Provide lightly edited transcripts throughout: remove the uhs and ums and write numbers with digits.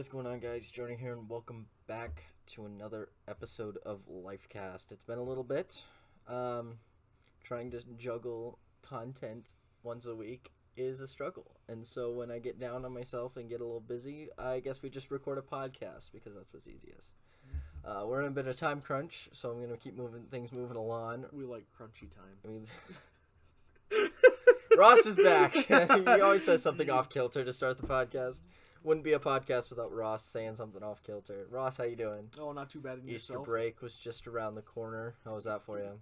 is going on, guys? Jonah here, and welcome back to another episode of Lifecast. It's been a little bit. Trying to juggle content once a week is a struggle. And so when I get down on myself and get a little busy, I guess we just record a podcast because that's what's easiest. We're in a bit of time crunch, so I'm going to keep things moving along. We like crunchy time. I mean, Ross is back. He always says something off kilter to start the podcast. Wouldn't be a podcast without Ross saying something off kilter. Ross, how you doing? Oh, not too bad. In Easter yourself? break was just around the corner. How was that for you?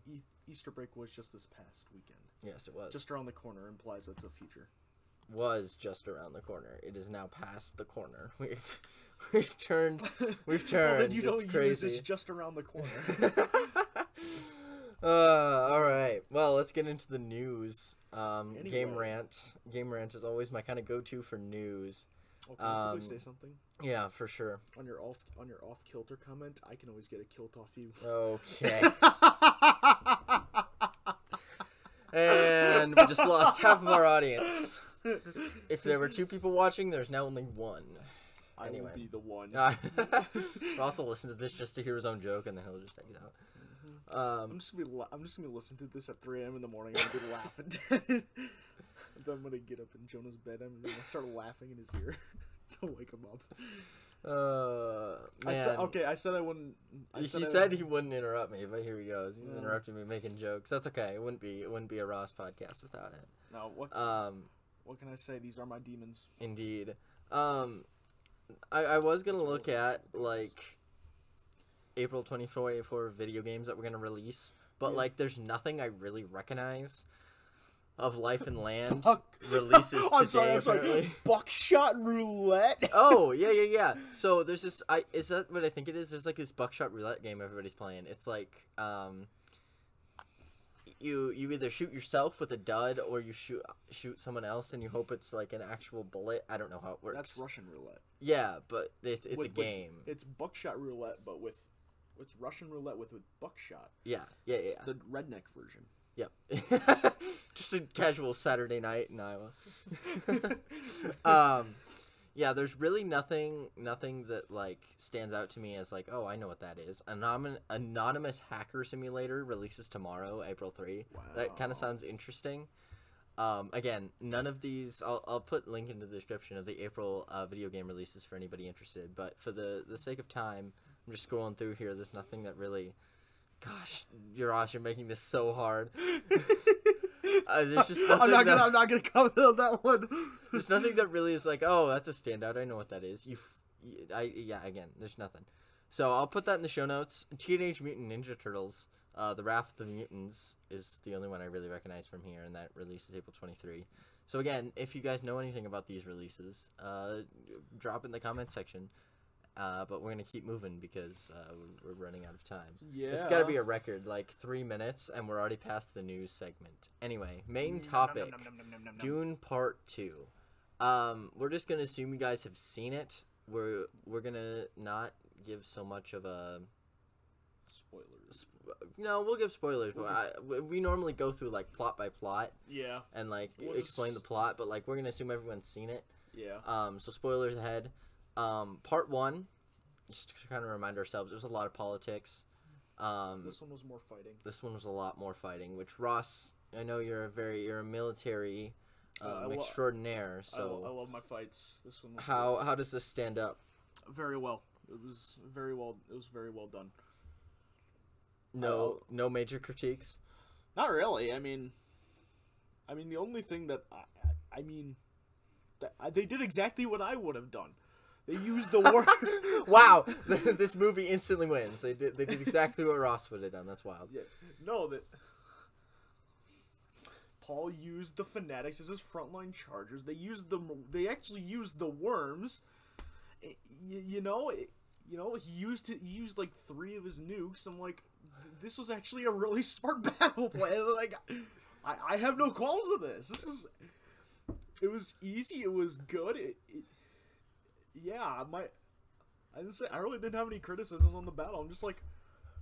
Easter break was just this past weekend. Yes, it was. Just around the corner implies it's a future. Was just around the corner. It is now past the corner. We've turned. Well, then you it's don't crazy. use it's just around the corner. All right. Well, let's get into the news. Anyway. Game rant. Game rant is always my kind of go-to for news. Okay, can we say something? Yeah, for sure. On your off kilter comment, I can always get a kilt off you. Okay. And we just lost half of our audience. If there were 2 people watching, there's now only 1. I Anyway. will be the one. Ross will listen to this just to hear his own joke, and then he'll just take it out. I'm just gonna listen to this at 3 a.m. in the morning and be laughing. Then I'm gonna get up in Jonah's bed. I'm gonna start laughing in his ear to wake him up. Man. I said I wouldn't. He said he wouldn't interrupt me, but here he goes. He's interrupting me making jokes. That's okay. It wouldn't be a Ross podcast without it. No, what can I say? These are my demons. Indeed. I was gonna look at like April 24 video games that we're gonna release, but like there's nothing I really recognize of Life and Land releases today. I'm sorry. Buckshot Roulette. Oh yeah. So there's this. Is that what I think it is? There's like this buckshot roulette game everybody's playing. It's like you either shoot yourself with a dud or you shoot someone else and you hope it's like an actual bullet. I don't know how it works. That's Russian roulette. Yeah, but it's a game. It's buckshot roulette, but it's Russian roulette with buckshot. Yeah. It's the redneck version. Yep. Just a casual Saturday night in Iowa. Yeah, there's really nothing that like stands out to me as like, oh, I know what that is. Anonymous Hacker Simulator releases tomorrow, April 3. Wow. That kind of sounds interesting. Again, none of these. I'll put link in the description of the April video game releases for anybody interested. But for the sake of time, I'm just scrolling through here. There's nothing that really. Gosh, you're making this so hard. There's just nothing I'm not gonna comment on that one. There's nothing that really is like, oh, that's a standout. I know what that is. Again, there's nothing. So I'll put that in the show notes. Teenage Mutant Ninja Turtles, The Wrath of the Mutants is the only one I really recognize from here, and that releases April 23. So again, if you guys know anything about these releases, drop in the comment section. But we're going to keep moving because we're running out of time. Yeah. It's got to be a record, like 3 minutes, and we're already past the news segment. Anyway, main topic, Dune Part 2. We're just going to assume you guys have seen it. We're going to not give so much of a... Spoilers. No, we'll give spoilers, but we normally go through, like, plot by plot. Yeah. And, like, explain the plot, but, like, we're going to assume everyone's seen it. Yeah. So spoilers ahead. Part 1, just to kind of remind ourselves, there was a lot of politics. This one was more fighting. This one was a lot more fighting, which Ross, I know you're a military extraordinaire, so I love my fights. This one was how does this stand up? Very well. It was very well done. No major critiques? Not really. I mean the only thing that they did exactly what I would have done. They used the word. Wow, this movie instantly wins. They did exactly what Ross would have done. That's wild. Yeah. No, that Paul used the fanatics as his frontline chargers. They actually used the worms. He used like 3 of his nukes. I'm like, this was actually a really smart battle plan. Like, I have no qualms with this. It was easy. It was good. I really didn't have any criticisms on the battle. I'm just like,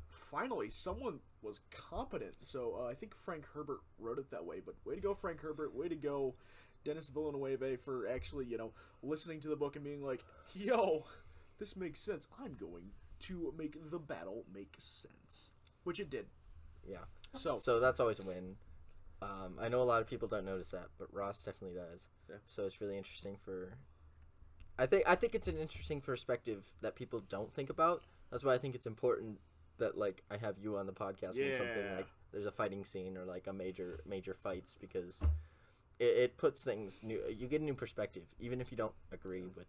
finally, someone was competent. So I think Frank Herbert wrote it that way. But way to go, Frank Herbert. Way to go, Dennis Villeneuve, for actually, listening to the book and being like, yo, this makes sense. I'm going to make the battle make sense, which it did. Yeah. So that's always a win. I know a lot of people don't notice that, but Ross definitely does. Yeah. So it's really interesting for. I think it's an interesting perspective that people don't think about. That's why I think it's important that like I have you on the podcast when something like there's a fighting scene or like a major fights, because it puts things new. You get a new perspective, even if you don't agree with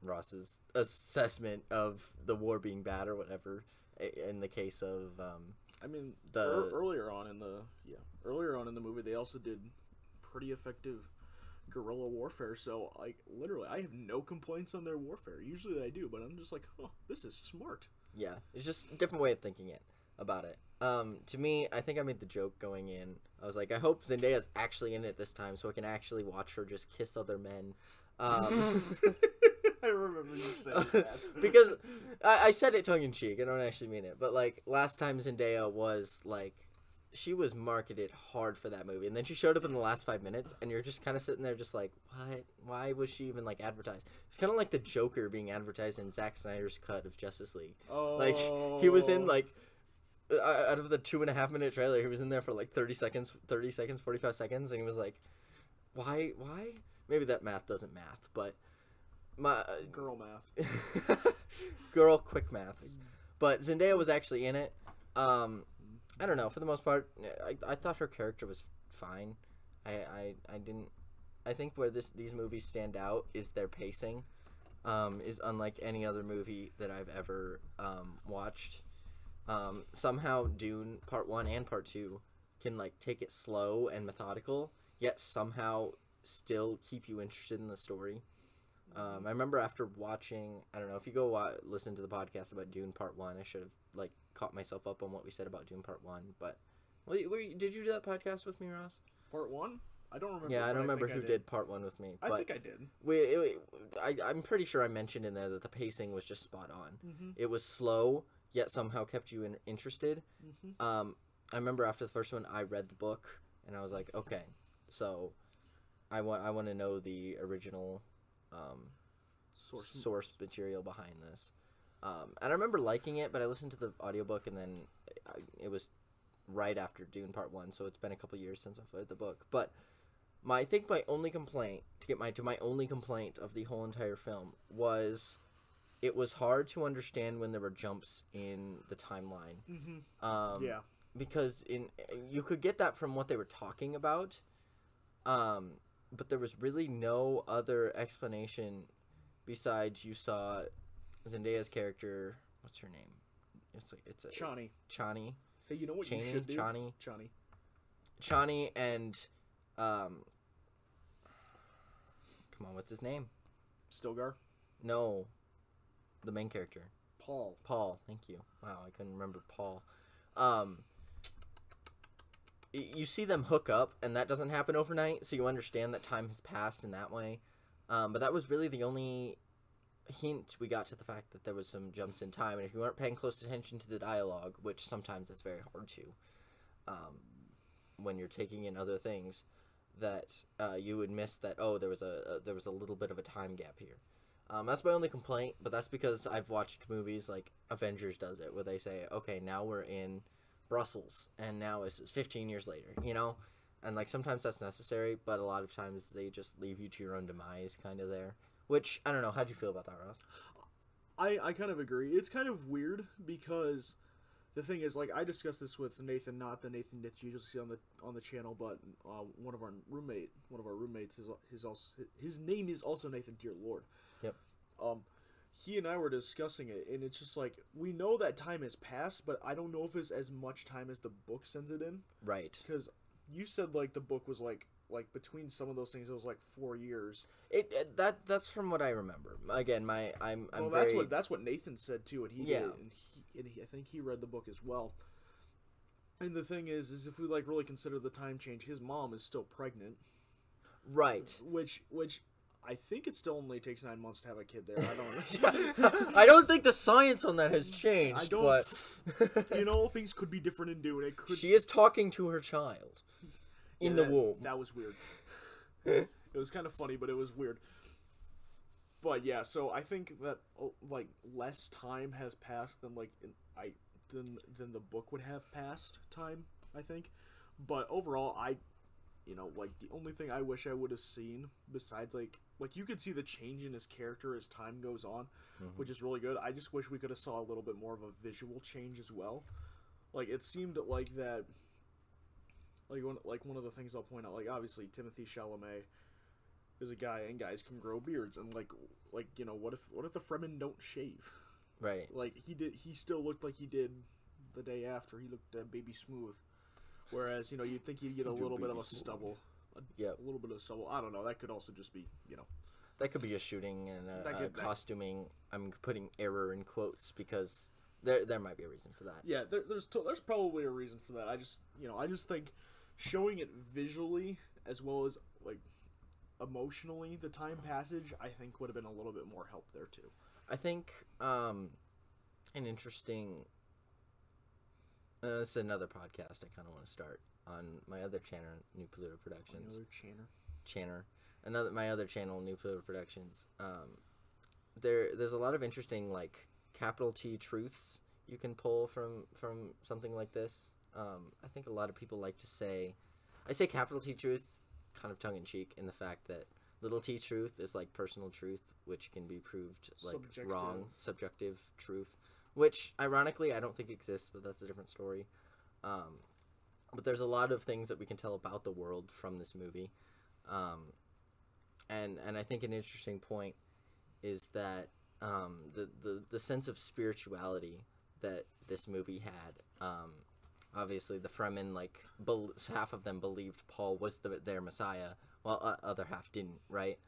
Ross's assessment of the war being bad or whatever. In the case of I mean, the earlier on in the movie, they also did pretty effective guerrilla warfare. So I have no complaints on their warfare. Usually I do, but I'm just like, oh, this is smart. Yeah, it's just a different way of thinking about it. To me, I think I made the joke going in. I was like, I hope Zendaya's actually in it this time, so I can actually watch her just kiss other men. I remember you saying that. Because I said it tongue-in-cheek. I don't actually mean it. But, like, last time Zendaya was, like, she was marketed hard for that movie. And then she showed up in the last 5 minutes, and you're just kind of sitting there just like, what? Why was she even, like, advertised? It's kind of like the Joker being advertised in Zack Snyder's cut of Justice League. Oh. Like, he was in, like, out of the 2.5-minute trailer, he was in there for, like, 30 seconds, 45 seconds, and he was like, why? Maybe that math doesn't math, but... girl math. Girl quick maths. But Zendaya was actually in it. I don't know, for the most part I thought her character was fine. I think where these movies stand out is their pacing. Is unlike any other movie that I've ever watched. Somehow Dune Part 1 and Part 2 can like take it slow and methodical, yet somehow still keep you interested in the story. I remember after watching, I don't know, if you go listen to the podcast about Dune Part 1, I should have, like, caught myself up on what we said about Dune Part 1, but, did you do that podcast with me, Ross? Part 1? I don't remember. Yeah, I don't remember who did Part 1 with me. I but think I did. I'm pretty sure I mentioned in there that the pacing was just spot on. Mm-hmm. It was slow, yet somehow kept you interested. Mm-hmm. I remember after the first one, I read the book, and I was like, okay, so I want to know the original... source material behind this. And I remember liking it, but I listened to the audiobook, and then it was right after Dune Part 1, so it's been a couple years since I've read the book. But I think my only complaint, my only complaint of the whole entire film, was it was hard to understand when there were jumps in the timeline. Mm-hmm. Yeah. Because you could get that from what they were talking about, but there was really no other explanation besides you saw Zendaya's character. What's her name? It's Chani. Chani. Hey, you know what you should do? Chani and come on, what's his name? Stilgar. No, the main character. Paul. Thank you. Wow, I couldn't remember Paul. You see them hook up, and that doesn't happen overnight, so you understand that time has passed in that way. But that was really the only hint we got to the fact that there was some jumps in time, and if you weren't paying close attention to the dialogue, which sometimes it's very hard to, when you're taking in other things, that you would miss that. Oh, there was a little bit of a time gap here. That's my only complaint, but that's because I've watched movies like Avengers does it, where they say, okay, now we're in Brussels, and now it's 15 years later, you know? And, like, sometimes that's necessary, but a lot of times they just leave you to your own demise kind of there. Which, I don't know, how'd you feel about that, Ross? I kind of agree. It's kind of weird, because the thing is, like, I discussed this with Nathan, not the Nathan that you usually see on the channel, but one of our roommates, his name is also Nathan, dear Lord. Yep. He and I were discussing it, and it's just like, we know that time has passed, but I don't know if it's as much time as the book sends it in. Right. Because you said, like, the book was, like between some of those things, it was, like, 4 years. That's from what I remember. Again, I'm that's what Nathan said, too, and he did it, and I think he read the book as well. And the thing is if we, like, really consider the time change, his mom is still pregnant. Right. Which I think it still only takes 9 months to have a kid there. I don't. I don't think the science on that has changed. I don't. But things could be different in Dune. It could. She is talking to her child in the womb. That was weird. It was kind of funny, but it was weird. But yeah, so I think that like less time has passed than than the book would have passed time, I think. But overall, like the only thing I wish I would have seen besides like you could see the change in his character as time goes on, which is really good. I just wish we could have saw a little bit more of a visual change as well. Like it seemed like that. One of the things I'll point out, like obviously Timothy Chalamet is a guy, and guys can grow beards, and what if the Fremen don't shave? Right. Like he still looked like he did the day after. He looked baby smooth. Whereas, you'd think he'd get a little bit of a stubble. A little bit of stubble. I don't know. That could also just be, That could be a shooting and a costuming. I'm putting error in quotes because there might be a reason for that. Yeah, there's probably a reason for that. I just think showing it visually as well as, like, emotionally, the time passage, I think would have been a little bit more help there, too. I think an interesting... this is another podcast I kind of want to start on my other channel, New Pluto Productions. My other channel, New Pluto Productions. There's a lot of interesting, like, capital T truths you can pull from something like this. I think a lot of people like to say... I say capital T truth kind of tongue-in-cheek in the fact that little t truth is, like, personal truth, which can be proved, like, wrong, subjective truth. Which, ironically, I don't think exists, but that's a different story. But there's a lot of things that we can tell about the world from this movie. And I think an interesting point is that the sense of spirituality that this movie had. Obviously, the Fremen, like, half of them believed Paul was their Messiah, while other half didn't, right?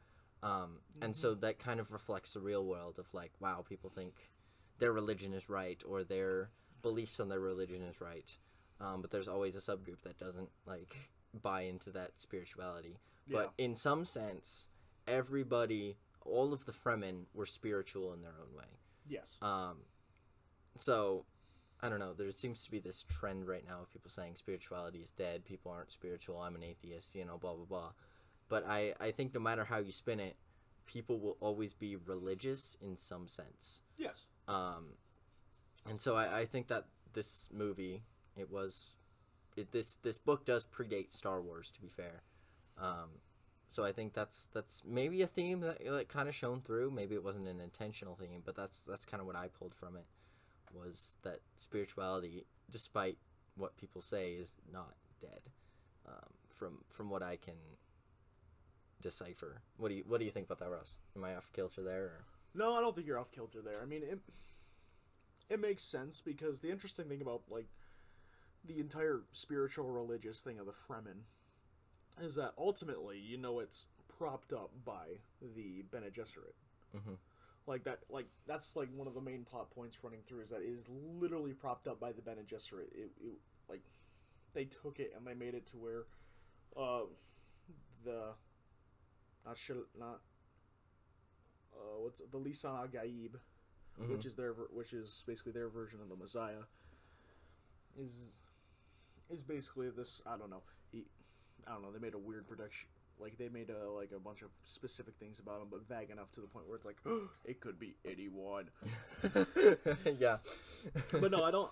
And so that kind of reflects the real world of, like, wow, people think... their religion is right, or their beliefs on their religion is right. But there's always a subgroup that doesn't, like, buy into that spirituality. Yeah. But in some sense, all of the Fremen were spiritual in their own way. Yes. So, I don't know, there seems to be this trend right now of people saying spirituality is dead, people aren't spiritual, I'm an atheist, blah, blah, blah. But I think no matter how you spin it, people will always be religious in some sense. Yes. And so I think that this movie, this book does predate Star Wars, to be fair. So I think that's maybe a theme that kind of shone through. Maybe it wasn't an intentional theme, but that's kind of what I pulled from it, was that spirituality, despite what people say, is not dead. From what I can decipher. What do you think about that, Russ? Am I off kilter there? Or? No, I don't think you're off kilter there. I mean, it makes sense because the interesting thing about, like, the entire spiritual religious thing of the Fremen is that ultimately, it's propped up by the Bene Gesserit. Mm-hmm. That's one of the main plot points running through is that it is literally propped up by the Bene Gesserit. They took it and they made it to where, the Lisan al-Gaib, mm-hmm. which is basically their version of the Messiah, is basically this. I don't know. They made a weird production. Like, they made a bunch of specific things about him, but vague enough to the point where it's like, it could be anyone. Yeah. But no, I don't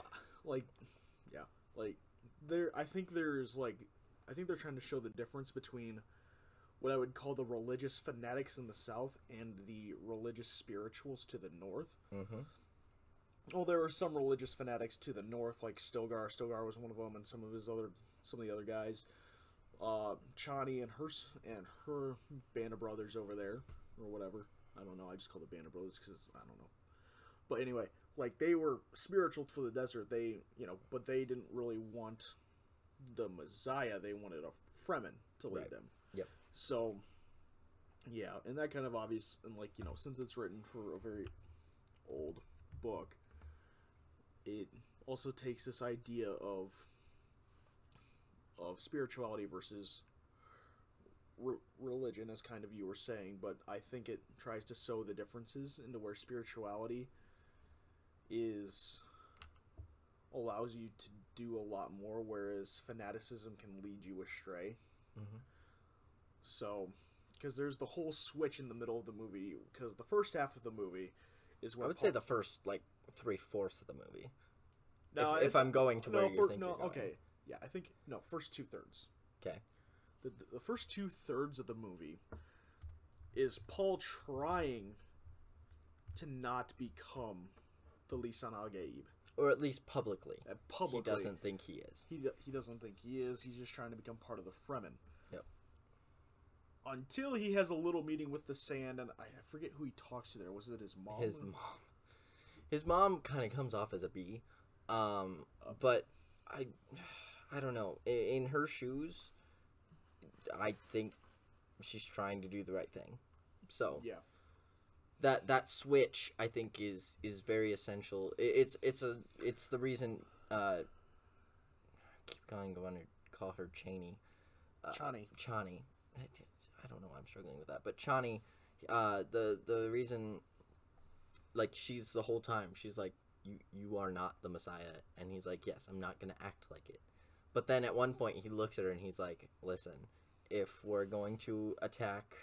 I think they're trying to show the difference between what I would call the religious fanatics in the south and the religious spirituals to the north. Mm-hmm. Well, there are some religious fanatics to the north, like Stilgar. Stilgar was one of them, and some of the other guys. Chani and her band of brothers over there, or whatever. I don't know. I just call it band of brothers because I don't know. But anyway, like, they were spiritual for the desert. They, but they didn't really want the Messiah. They wanted a Fremen to lead them. Yep. So, yeah, and that kind of obvious, and since it's written for a very old book, it also takes this idea of spirituality versus religion, as kind of you were saying, but I think it tries to sow the differences into where spirituality allows you to do a lot more, whereas fanaticism can lead you astray. Mm-hmm. So, because there's the whole switch in the middle of the movie. Because the first half of the movie is where I would say the first like 3/4 of the movie. No, if I'm going to where you think you're going. Okay, yeah, I think no, first 2/3. Okay. The first 2/3 of the movie is Paul trying to not become the Lisan al-Gaib. Or at least publicly. Publicly. He doesn't think he is. He doesn't think he is. He's just trying to become part of the Fremen. Yep. Until he has a little meeting with the Sand, and I forget who he talks to there. Was it his mom? His mom. His mom kind of comes off as a B. But I don't know. In her shoes, I think she's trying to do the right thing. So yeah, that switch I think is very essential. It's the reason. I keep going to call her Chani. Chani. I don't know why I'm struggling with that, but Chani, the reason, like, she's the whole time she's like, you are not the Messiah, and he's like, yes, I'm not gonna act like it. But then at one point he looks at her and he's like, listen, if we're going to attack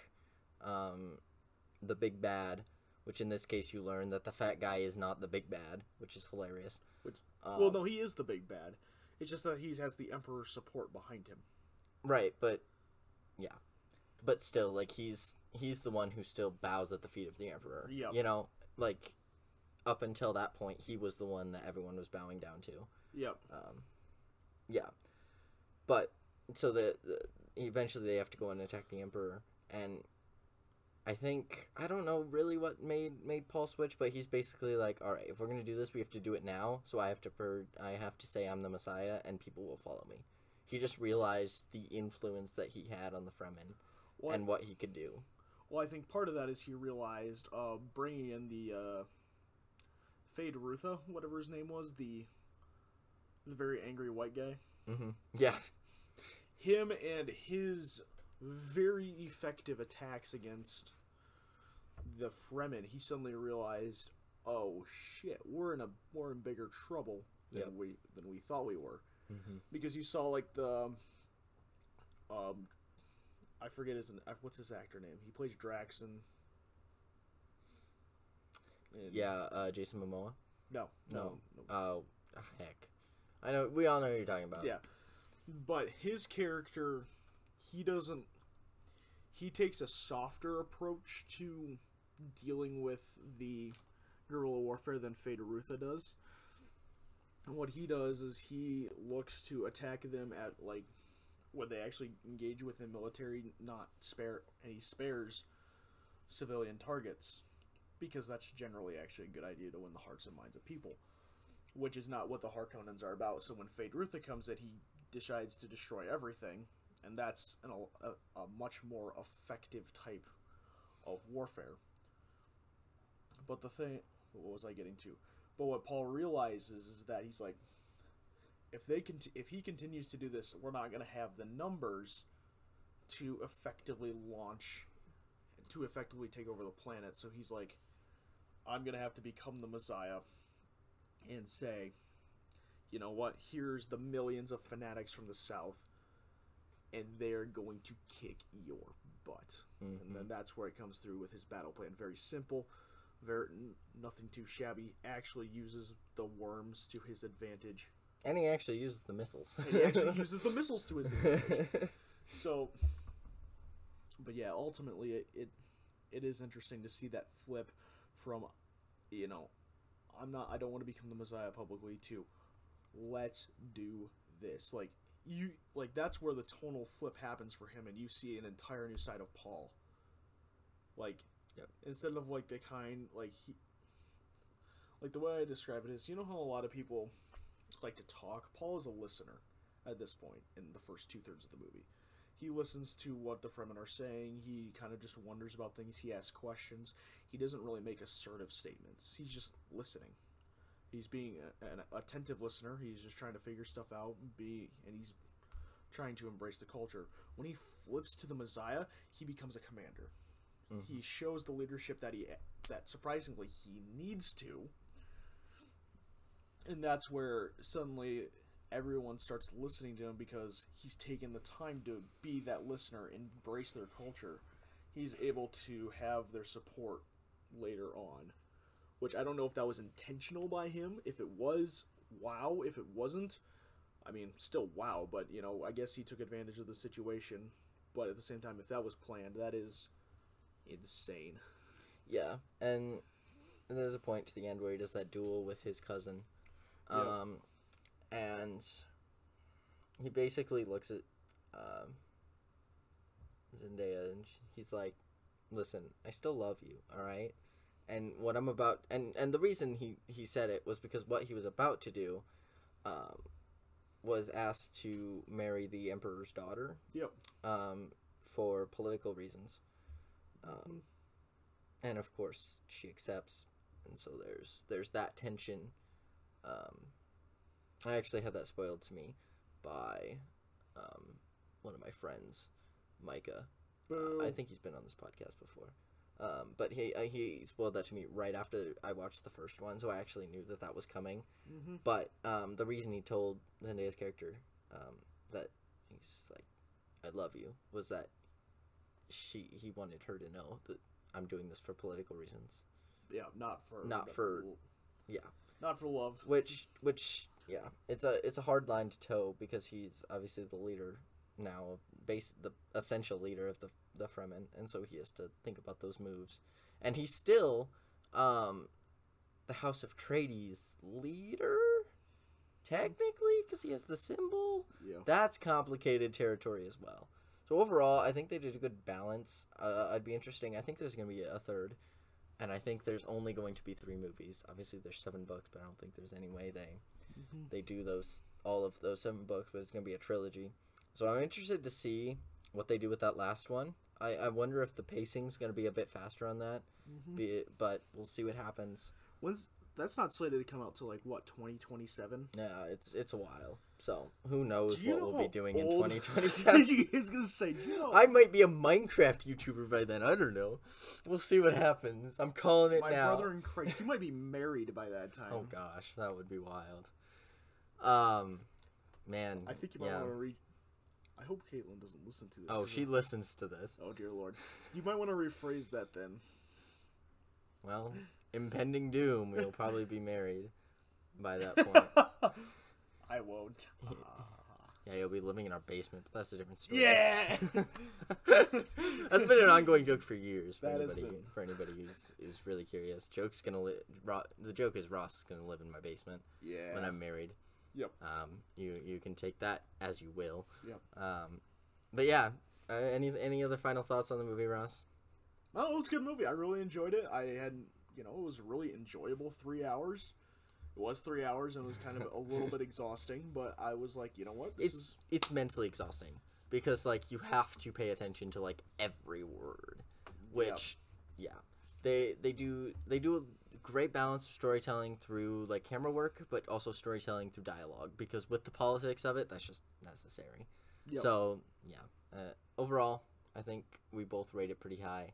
the big bad, which in this case you learn that the fat guy is not the big bad, which is hilarious. Well, no, he is the big bad. It's just that he has the Emperor's support behind him. Right, but yeah. But still, like, he's the one who still bows at the feet of the Emperor. Yep. You know, like, up until that point, he was the one that everyone was bowing down to. Yep. Yeah. But, so eventually they have to go and attack the Emperor, and I think, I don't know really what made Paul switch, but he's basically like, alright, if we're going to do this, we have to do it now, so I have to say I'm the Messiah, and people will follow me. He just realized the influence that he had on the Fremen, and what he could do. Well, I think part of that is he realized bringing in the Fade Rutha, whatever his name was, the very angry white guy. Mm-hmm. Yeah. Him and his very effective attacks against the Fremen, he suddenly realized, oh shit, we're in bigger trouble than we thought we were. Mm-hmm. Because you saw like the I forget what's his actor name. He plays Drax and Jason Momoa. No. Oh, heck, I know. We all know who you're talking about. Yeah, but his character, he takes a softer approach to dealing with the guerrilla warfare than Fade Rutha does. And what he does is he looks to attack them at, like, when they actually engage with the military, and he spares civilian targets, because that's generally actually a good idea to win the hearts and minds of people, which is not what the Harkonnens are about. So when Fade Rutha comes in, he decides to destroy everything, and that's a much more effective type of warfare. But what was I getting to? But what Paul realizes is that he's like, if he continues to do this, we're not going to have the numbers to effectively take over the planet. So he's like, I'm going to have to become the Messiah and say, you know what, here's the millions of fanatics from the South, and they're going to kick your butt. Mm-hmm. And then that's where it comes through with his battle plan. Very simple. Nothing too shabby. Actually uses the worms to his advantage. And he actually uses the missiles. To his advantage. So, but yeah, ultimately it is interesting to see that flip from, you know, I don't want to become the Messiah publicly, to let's do this. That's where the tonal flip happens for him, and you see an entire new side of Paul. Like, yep. Instead of like the kind, the way I describe it is, you know how a lot of people like to talk? Paul is a listener at this point in the first 2/3 of the movie. He listens to what the Fremen are saying. He kind of just wonders about things. He asks questions. He doesn't really make assertive statements. He's just listening. He's being an attentive listener. He's just trying to figure stuff out, and he's trying to embrace the culture. When he flips to the Messiah, he becomes a commander. Mm-hmm. He shows the leadership that surprisingly he needs to. And that's where suddenly everyone starts listening to him, because he's taken the time to be that listener, embrace their culture. he's able to have their support later on. Which I don't know if that was intentional by him. If it was, wow. If it wasn't, I mean, still wow. But, you know, I guess he took advantage of the situation. But at the same time, if that was planned, that is insane. Yeah, and there's a point to the end where he does that duel with his cousin. And he basically looks at Zendaya, and he's like, listen, I still love you, alright? And what I'm about, and the reason he said it was because what he was about to do was asked to marry the Emperor's daughter. Yep. For political reasons. And of course, she accepts, and so there's that tension. I actually had that spoiled to me by one of my friends, Micah. I think he's been on this podcast before. But he spoiled that to me right after I watched the first one, so I actually knew that was coming. Mm-hmm. But the reason he told Zendaya's character that he's like, I love you, was that he wanted her to know that I'm doing this for political reasons. Yeah, not for love. Which yeah, it's a hard line to toe because he's obviously the leader now, the essential leader of the Fremen, and so he has to think about those moves. And he's still the House of Atreides leader, technically, because he has the symbol. Yeah. That's complicated territory as well. So overall, I think they did a good balance. I'd be interesting. I think there's going to be a third, and I think there's only going to be 3 movies. Obviously, there's 7 books, but I don't think there's any way they do all of those 7 books, but it's going to be a trilogy. So I'm interested to see what they do with that last one. I wonder if the pacing's going to be a bit faster on that, but we'll see what happens. That's not slated to come out till, like, what, 2027? Yeah, it's a while. So who knows what we'll be doing in old 2027. He is going to say, I might be a Minecraft YouTuber by then. I don't know. We'll see what happens. I'm calling it now. My brother in Christ, you might be married by that time. Oh, gosh. That would be wild. Man. I think you might want to I hope Caitlin doesn't listen to this. Oh, she listens to this. Oh, dear Lord. You might want to rephrase that then. Well, impending doom. We'll probably be married by that point. I won't. Yeah, you'll be living in our basement, but that's a different story. Yeah! That's been an ongoing joke for years for For anybody who's really curious. The joke is Ross is gonna live in my basement when I'm married. Yep. You can take that as you will. Yep. But yeah, any other final thoughts on the movie, Ross? Oh, it was a good movie. I really enjoyed it. It was really enjoyable. 3 hours. It was 3 hours and it was kind of a little bit exhausting, but I was like, you know what? It's mentally exhausting because like you have to pay attention to like every word, which they do a great balance of storytelling through like camera work, but also storytelling through dialogue because with the politics of it, that's just necessary. Yep. So overall, I think we both rate it pretty high,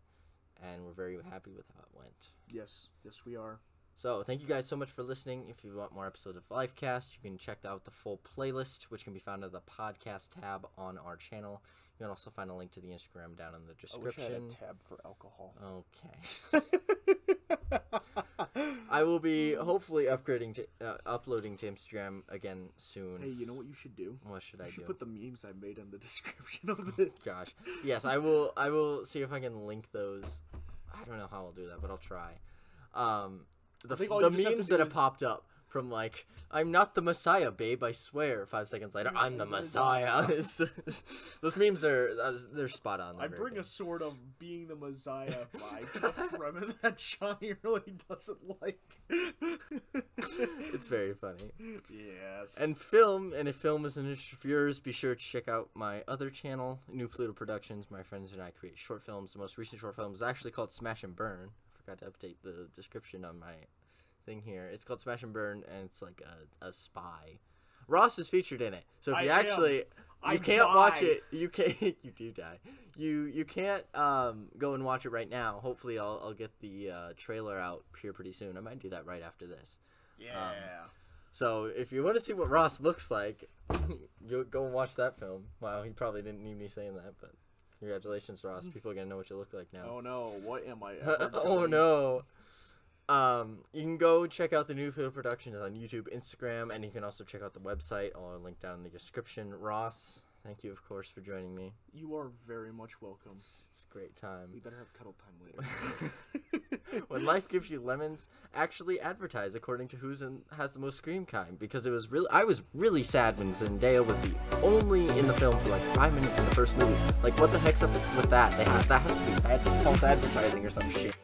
and we're very happy with how it went. Yes, we are. So, thank you guys so much for listening. If you want more episodes of Lifecast, you can check out the full playlist, which can be found in the podcast tab on our channel. You can also find a link to the Instagram down in the description. I wish I had a tab for alcohol. Okay. I will be hopefully uploading to Instagram again soon. Hey, you know what you should do? What should I do? You should put the memes I made in the description of it. Gosh. Yes, I will see if I can link those. I don't know how I'll do that, but I'll try. The memes that have popped up from like, I'm not the Messiah, babe, I swear. 5 seconds later, I'm the Messiah. Those memes they're spot on. I bring a sword of being the Messiah vibe to the Fremen that Johnny really doesn't like. It's very funny. Yes. And if film is an interest of yours, be sure to check out my other channel, New Pluto Productions. My friends and I create short films. The most recent short film is actually called Smash and Burn. I forgot to update the description on my thing here. It's called Smash and Burn, and it's like a spy. Ross is featured in it, so if you can't watch it, you do die. You can't go and watch it right now. Hopefully, I'll get the trailer out here pretty soon. I might do that right after this. Yeah. So if you want to see what Ross looks like, you go and watch that film. Wow, he probably didn't need me saying that, but Congratulations, Ross. People are gonna know what you look like now. Oh no, what am I ever Oh doing? no. You can go check out the New Field Productions on YouTube, Instagram, and you can also check out the website. I'll link down in the description. Ross, thank you, of course, for joining me. You are very much welcome. It's a great time. We better have cuddle time later. When life gives you lemons, actually advertise according to has the most screen time, because I was really sad when Zendaya was the only in the film for like 5 minutes in the first movie. Like, what the heck's up with that? That has to be false advertising or some shit.